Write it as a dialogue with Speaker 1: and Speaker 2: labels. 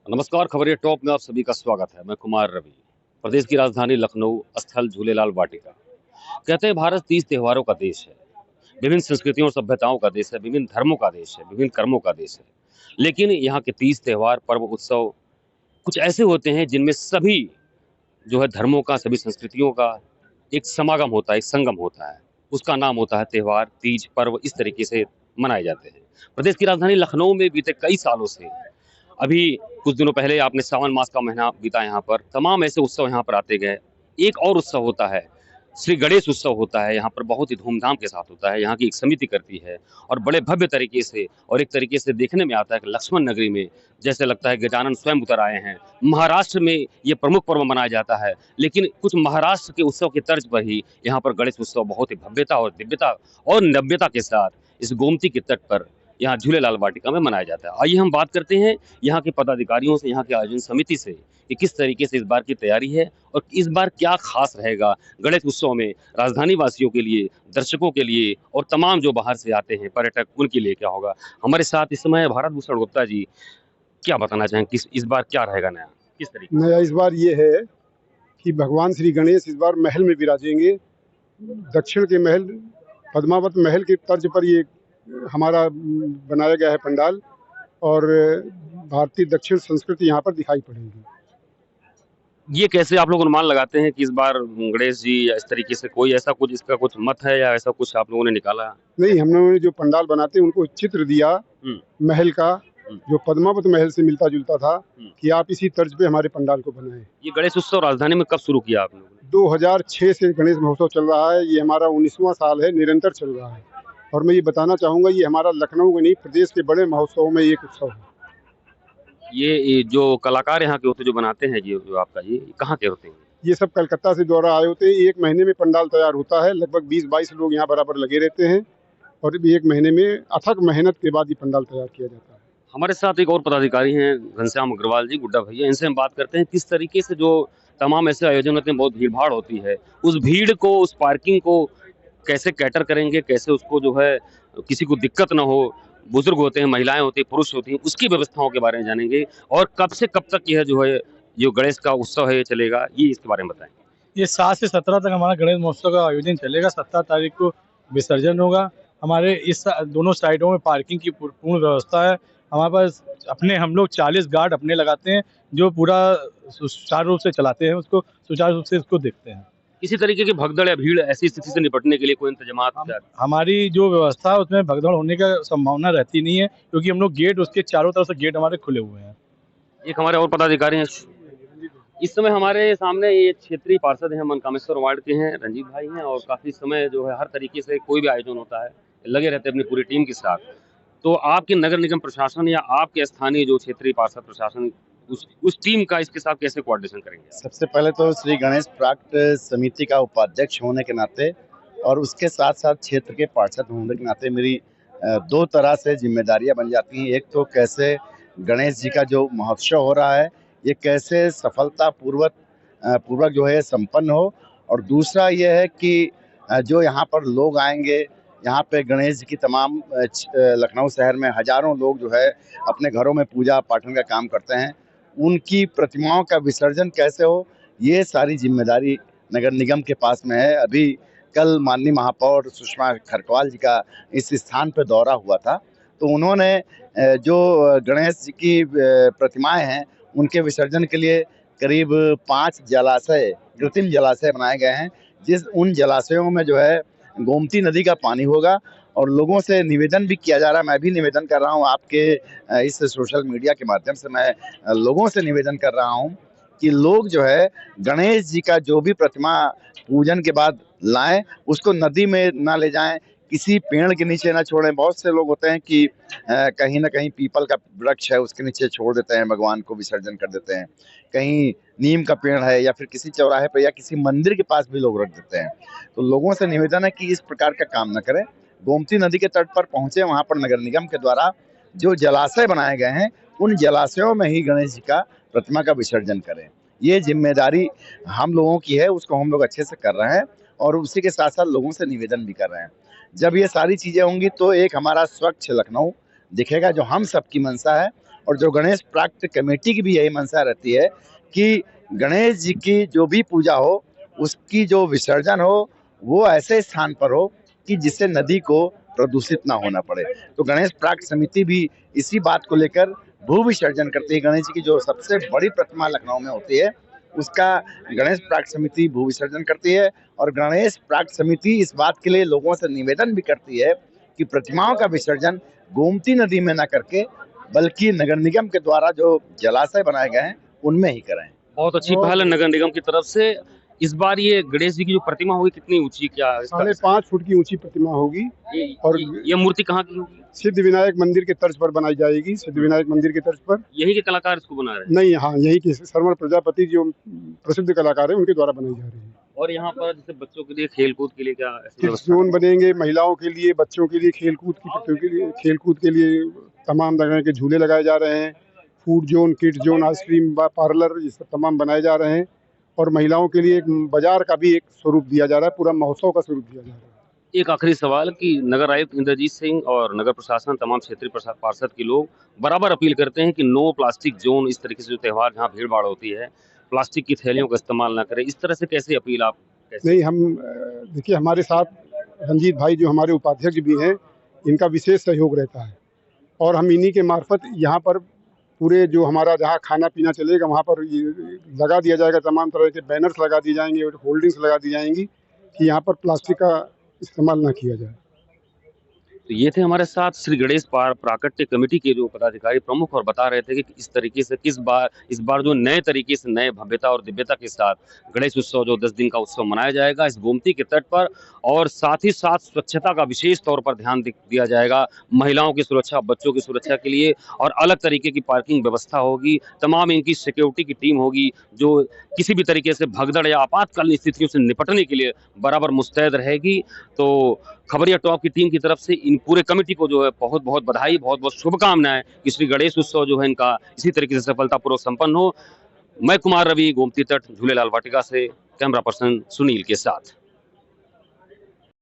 Speaker 1: नमस्कार, खबरें टॉप में आप सभी का स्वागत है। मैं कुमार रवि। प्रदेश की राजधानी लखनऊ स्थल झूलेलाल वाटिका। कहते हैं भारत 30 त्योहारों का देश है, विभिन्न संस्कृतियों और सभ्यताओं का देश है, विभिन्न धर्मों का देश है, विभिन्न कर्मों का देश है। लेकिन यहाँ के 30 त्योहार, पर्व, उत्सव कुछ ऐसे होते हैं जिनमें सभी जो है धर्मों का, सभी संस्कृतियों का एक समागम होता है, एक संगम होता है। उसका नाम होता है त्योहार, तीज, पर्व। इस तरीके से मनाए जाते हैं। प्रदेश की राजधानी लखनऊ में बीते कई सालों से, अभी कुछ दिनों पहले आपने सावन मास का महीना बीता, यहाँ पर तमाम ऐसे उत्सव यहाँ पर आते गए। एक और उत्सव होता है, श्री गणेश उत्सव होता है। यहाँ पर बहुत ही धूमधाम के साथ होता है। यहाँ की एक समिति करती है और बड़े भव्य तरीके से, और एक तरीके से देखने में आता है कि लक्ष्मण नगरी में जैसे लगता है गजानन स्वयं उतर आए हैं। महाराष्ट्र में ये प्रमुख पर्व मनाया जाता है, लेकिन कुछ महाराष्ट्र के उत्सव की तर्ज पर ही यहाँ पर गणेश उत्सव बहुत ही भव्यता और दिव्यता और नव्यता के साथ इस गोमती के तट पर यहाँ झूलेलाल वाटिका में मनाया जाता है। आइए हम बात करते हैं यहाँ के पदाधिकारियों से, यहाँ के आयोजन समिति से, कि किस तरीके से इस बार की तैयारी है और इस बार क्या खास रहेगा गणेश उत्सव में राजधानी वासियों के लिए, दर्शकों के लिए और तमाम जो बाहर से आते हैं पर्यटक, उनके लिए क्या होगा। हमारे साथ इस समय भारत भूषण गुप्ता जी, क्या बताना चाहेंगे किस इस बार क्या रहेगा नया, किस तरीके
Speaker 2: नया इस बार ये है कि भगवान श्री गणेश इस बार महल में विराजेंगे। दक्षिण के महल, पद्मावत महल की तर्ज पर ये हमारा बनाया गया है पंडाल, और भारतीय दक्षिण संस्कृति यहाँ पर दिखाई पड़ेगी।
Speaker 1: ये कैसे आप लोग अनुमान लगाते हैं कि इस बार गणेश जी, या इस तरीके से कोई ऐसा कुछ इसका कुछ मत है या ऐसा कुछ आप लोगों ने निकाला?
Speaker 2: नहीं, हम लोगों ने जो पंडाल बनाते हैं उनको चित्र दिया महल का, जो पद्मावत महल से मिलता जुलता था, कि आप इसी तर्ज पे हमारे पंडाल को बनाएं।
Speaker 1: ये गणेश उत्सव राजधानी में कब शुरू किया आप लोगों ने?
Speaker 2: 2006 से गणेश महोत्सव चल रहा है। ये हमारा 19वां साल है, निरंतर चल रहा है। और मैं ये बताना चाहूँगा, ये हमारा लखनऊ का नहीं, प्रदेश के बड़े महोत्सवों में एक उत्सव है।
Speaker 1: ये जो कलाकार यहाँ के होते जो बनाते हैं, जो आपका ये कहाँ के होते हैं?
Speaker 2: ये सब कलकत्ता से द्वारा आए होते हैं। एक महीने में पंडाल तैयार होता है। लगभग 20-22 लोग यहाँ बराबर लगे रहते हैं, और एक महीने में अथक मेहनत के बाद ये पंडाल तैयार किया जाता है।
Speaker 1: हमारे साथ एक और पदाधिकारी हैं, घनश्याम अग्रवाल जी, गुड्डा भैया। इनसे हम बात करते हैं किस तरीके से जो तमाम ऐसे आयोजन होते हैं, बहुत भीड़ भाड़ होती है, उस भीड़ को, उस पार्किंग को कैसे कैटर करेंगे, कैसे उसको जो है किसी को दिक्कत ना हो। बुजुर्ग होते हैं, महिलाएं होती हैं, पुरुष होती हैं, उसकी व्यवस्थाओं के बारे में जानेंगे। और कब से कब तक यह जो है जो गणेश का उत्सव है ये चलेगा, ये इसके बारे में बताएं।
Speaker 3: ये 7 से 17 तक हमारा गणेश महोत्सव का आयोजन चलेगा। 17 तारीख को विसर्जन होगा। हमारे इस दोनों साइडों में पार्किंग की पूर्ण व्यवस्था है। हमारे पास हम लोग 40 गार्ड अपने लगाते हैं, जो पूरा सुचारू रूप से चलाते हैं, उसको सुचारू रूप से उसको देखते हैं।
Speaker 1: किसी तरीके की भगदड़ या भीड़ ऐसी स्थिति से निपटने के लिए कोई इंतजाम?
Speaker 3: हमारी जो व्यवस्था है उसमें भगदड़ होने का संभावना रहती नहीं है, क्योंकि हम लोग गेट, उसके चारों तरफ से गेट हमारे खुले हुए हैं।
Speaker 1: एक हमारे और पदाधिकारी हैं, इस समय हमारे सामने ये क्षेत्रीय पार्षद हैं, मनकामेश्वर वार्ड के हैं, रंजीत भाई हैं, और काफी समय जो है हर तरीके से कोई भी आयोजन होता है लगे रहते हैं अपनी पूरी टीम के साथ। तो आपके नगर निगम प्रशासन या आपके स्थानीय जो क्षेत्रीय पार्षद प्रशासन, उस टीम का इसके साथ कैसे कोऑर्डिनेशन करेंगे?
Speaker 4: सबसे पहले तो श्री गणेश प्राक्ट समिति का उपाध्यक्ष होने के नाते और उसके साथ साथ क्षेत्र के पार्षद होने के नाते मेरी दो तरह से जिम्मेदारियां बन जाती हैं। एक तो कैसे गणेश जी का जो महोत्सव हो रहा है ये कैसे सफलता पूर्वक जो है संपन्न हो, और दूसरा ये है कि जो यहाँ पर लोग आएंगे, यहाँ पे गणेश जी की तमाम लखनऊ शहर में हजारों लोग जो है अपने घरों में पूजा पाठन का काम करते हैं, उनकी प्रतिमाओं का विसर्जन कैसे हो, ये सारी जिम्मेदारी नगर निगम के पास में है। अभी कल माननीय महापौर सुषमा खरकवाल जी का इस स्थान पर दौरा हुआ था, तो उन्होंने जो गणेश जी की प्रतिमाएं हैं उनके विसर्जन के लिए करीब 5 जलाशय, कृत्रिम जलाशय बनाए गए हैं, उन जलाशयों में जो है गोमती नदी का पानी होगा। और लोगों से निवेदन भी किया जा रहा है, मैं भी निवेदन कर रहा हूं आपके इस सोशल मीडिया के माध्यम से, मैं लोगों से निवेदन कर रहा हूं कि लोग जो है गणेश जी का जो भी प्रतिमा पूजन के बाद लाएं, उसको नदी में ना ले जाएं, किसी पेड़ के नीचे ना छोड़ें। बहुत से लोग होते हैं कि कहीं ना कहीं पीपल का वृक्ष है उसके नीचे छोड़ देते हैं, भगवान को विसर्जन कर देते हैं। कहीं नीम का पेड़ है या फिर किसी चौराहे पर या किसी मंदिर के पास भी लोग रख देते हैं। तो लोगों से निवेदन है कि इस प्रकार का काम न करें, गोमती नदी के तट पर पहुंचे, वहां पर नगर निगम के द्वारा जो जलाशय बनाए गए हैं उन जलाशयों में ही गणेश जी का प्रतिमा का विसर्जन करें। ये जिम्मेदारी हम लोगों की है, उसको हम लोग अच्छे से कर रहे हैं और उसी के साथ साथ लोगों से निवेदन भी कर रहे हैं। जब ये सारी चीजें होंगी तो एक हमारा स्वच्छ लखनऊ दिखेगा, जो हम सबकी मंशा है, और जो गणेश प्राक्ट कमेटी की भी यही मंशा रहती है कि गणेश जी की जो भी पूजा हो, उसकी जो विसर्जन हो वो ऐसे स्थान पर हो कि जिससे नदी को प्रदूषित ना होना पड़े। तो गणेश प्राक्ट समिति भी इसी बात को लेकर भू विसर्जन करती है। गणेश जी की जो सबसे बड़ी प्रतिमा लखनऊ में होती है, उसका गणेश प्राक्ट समिति भू विसर्जन करती है। और गणेश प्राक्ट समिति इस बात के लिए लोगों से निवेदन भी करती है कि प्रतिमाओं का विसर्जन गोमती नदी में ना करके बल्कि नगर निगम के द्वारा जो जलाशय बनाए गए हैं उनमें ही करें।
Speaker 1: बहुत अच्छी पहल है नगर निगम की तरफ से। इस बार ये गणेश जी की जो प्रतिमा होगी कितनी ऊंची, क्या इसका
Speaker 2: 5.5 फुट की ऊंची प्रतिमा होगी और
Speaker 1: ये मूर्ति कहाँ की होगी?
Speaker 2: सिद्ध विनायक मंदिर के तर्ज पर बनाई जाएगी। सिद्ध विनायक मंदिर के तर्ज पर
Speaker 1: यही के कलाकार इसको बना रहे हैं?
Speaker 2: नहीं, हाँ, यही के श्रवण प्रजापति जो प्रसिद्ध कलाकार है उनके द्वारा बनाई जा रही है।
Speaker 1: और यहाँ पर जैसे बच्चों के लिए खेलकूद के लिए क्या ऐसी
Speaker 2: किड्स
Speaker 1: व्यवस्था
Speaker 2: जोन बनेंगे, महिलाओं के लिए, बच्चों के लिए खेलकूद के लिए तमाम तरह के झूले लगाए जा रहे हैं। Food zone, kids zone, ice cream parlour, ये सब तमाम बनाए जा रहे हैं। और महिलाओं के लिए एक बाजार का भी एक स्वरूप दिया जा रहा है, पूरा महोत्सव का स्वरूप दिया जा रहा है।
Speaker 1: एक आखिरी सवाल कि नगर आयुक्त इंद्रजीत सिंह और नगर प्रशासन, तमाम क्षेत्रीय पार्षद के लोग बराबर अपील करते हैं कि नो प्लास्टिक जोन, इस तरीके से जो त्यौहार जहाँ भीड़ भाड़ होती है प्लास्टिक की थैलियों का इस्तेमाल ना करें, इस तरह से कैसे अपील आप कैसे?
Speaker 2: नहीं, हम देखिए, हमारे साथ रंजीत भाई जो हमारे उपाध्यक्ष भी हैं, इनका विशेष सहयोग रहता है और हम इन्हीं के मार्फत यहाँ पर पूरे जो हमारा जहाँ खाना पीना चलेगा वहाँ पर ये लगा दिया जाएगा, तमाम तरह के बैनर्स लगा दिए जाएंगे, होल्डिंग्स लगा दी जाएंगी कि यहाँ पर प्लास्टिक का इस्तेमाल ना किया जाए।
Speaker 1: तो ये थे हमारे साथ श्री गणेश प्राकट्य कमेटी के जो पदाधिकारी प्रमुख, और बता रहे थे कि इस तरीके से इस बार जो नए तरीके से नए भव्यता और दिव्यता के साथ गणेश उत्सव जो 10 दिन का उत्सव मनाया जाएगा इस गोमती के तट पर, और साथ ही साथ स्वच्छता का विशेष तौर पर ध्यान दिया जाएगा। महिलाओं की सुरक्षा, बच्चों की सुरक्षा के लिए और अलग तरीके की पार्किंग व्यवस्था होगी। तमाम इनकी सिक्योरिटी की टीम होगी जो किसी भी तरीके से भगदड़ या आपातकालीन स्थितियों से निपटने के लिए बराबर मुस्तैद रहेगी। तो खबरिया टॉप की टीम की तरफ से इन पूरे कमेटी को जो है बहुत बहुत बधाई, बहुत बहुत शुभकामनाएं कि श्री गणेश उत्सव जो है इनका इसी तरीके से सफलतापूर्वक संपन्न हो। मैं कुमार रवि, गोमती तट, झूलेलाल वाटिका से कैमरा पर्सन सुनील के साथ।